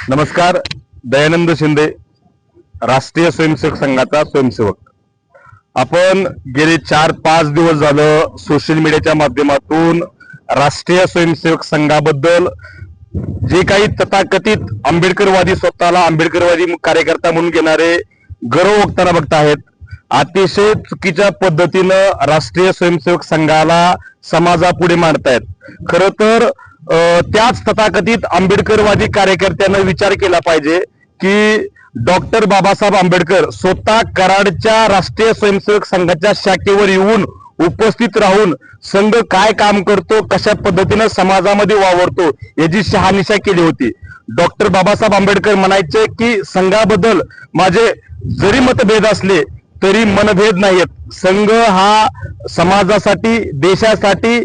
नमस्कार. दयानंद शिंदे, राष्ट्रीय स्वयंसेवक संघाचा स्वयंसेवक. आपण गेले 4-5 दिवस झालं सोशल मीडियाच्या माध्यमातून राष्ट्रीय स्वयंसेवक संघाबद्दल जे काही तथाकथित आंबेडकरवादी, स्वतःला आंबेडकरवादी कार्यकर्ता म्हणून घेणारे गर्व वक्ताना बघत आहेत. अतिशय चुकीच्या पद्धतीनं राष्ट्रीय स्वयंसेवक संघाला समाजापुढे मांडतायत. खरं तर त्याच तथाकथित आंबेडकरवादी कार्यकर्त्यांना विचार केला पाहिजे की डॉक्टर बाबासाहेब आंबेडकर स्वतः कराडच्या राष्ट्रीय स्वयंसेवक संघाच्या शाखेवर येऊन उपस्थित राहून संघ काय काम करतो, कशा पद्धतीनं समाजामध्ये वावरतो याची शहानिशा केली होती. डॉक्टर बाबासाहेब आंबेडकर म्हणायचे की संघाबद्दल माझे जरी मतभेद असले तरी मनभेद नाहीत. संघ हा समाजासाठी, देशासाठी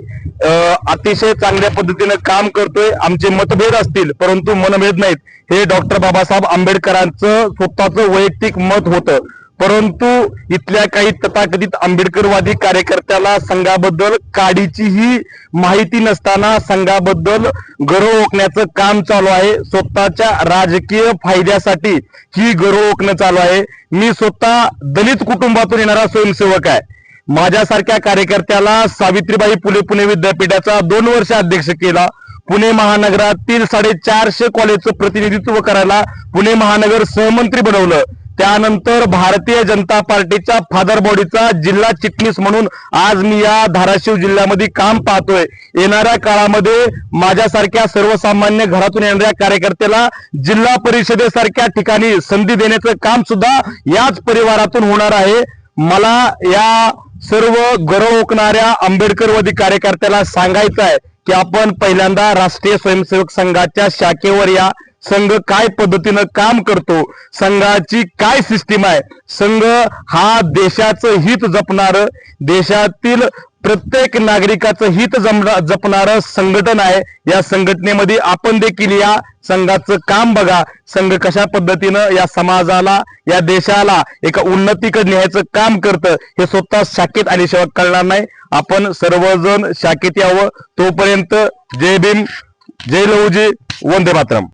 अतिशय चांगल्या पद्धतीने काम करतोय. आमचे मतभेद असतील परंतु मनभेद नाहीत, हे डॉक्टर बाबासाहेब आंबेडकरांचं स्वतःचं वैयक्तिक मत होतं. परंतु इथल्या काही तथाकथित आंबेडकरवादी कार्यकर्त्याला संघाबद्दल काडीचीही माहिती नसताना संघाबद्दल गर्व ओकण्याचं काम चालू आहे. स्वतःच्या राजकीय फायद्यासाठी ही गर्व ओकणं चालू आहे. मी स्वतः दलित कुटुंबातून येणारा स्वयंसेवक आहे. माझ्यासारख्या कार्यकर्त्याला सावित्रीबाई फुले पुणे विद्यापीठाचा 2 वर्ष अध्यक्ष केला. पुणे महानगरातील 450 कॉलेजचं प्रतिनिधित्व करायला पुणे महानगर सहमंत्री बनवलं. त्यानंतर भारतीय जनता पार्टीच्या फादर बॉडीचा जिल्हा चिटणीस म्हणून आज मी या धाराशिव जिल्ह्यामध्ये काम पाहतोय. येणाऱ्या काळामध्ये माझ्यासारख्या सर्वसामान्य घरातून येणाऱ्या कार्यकर्त्याला जिल्हा परिषदेसारख्या ठिकाणी संधी देण्याचं काम सुद्धा याच परिवारातून होणार आहे. मला या सर्व गर्व ओकणाऱ्या आंबेडकरवादी कार्यकर्त्याला सांगायचं आहे की आपण पहिल्यांदा राष्ट्रीय स्वयंसेवक संघाच्या शाखेवर या. संघ काय पद्धतीनं काम करतो, संघाची काय सिस्टीम आहे. संघ हा देशाचं हित जपणारं, देशातील प्रत्येक नागरिकाचं हित जपणारं संघटन आहे. या संघटनेमध्ये आपण देखील या. संघाचं काम बघा. संघ कशा पद्धतीनं या समाजाला, या देशाला एका उन्नतीकडे न्यायचं काम करतं हे स्वतः शाखेत आल्याशिवाय कळणार नाही. आपण सर्वजण शाखेत यावं. तोपर्यंत जय भीम, जय लहुजी, वंदे मातरम.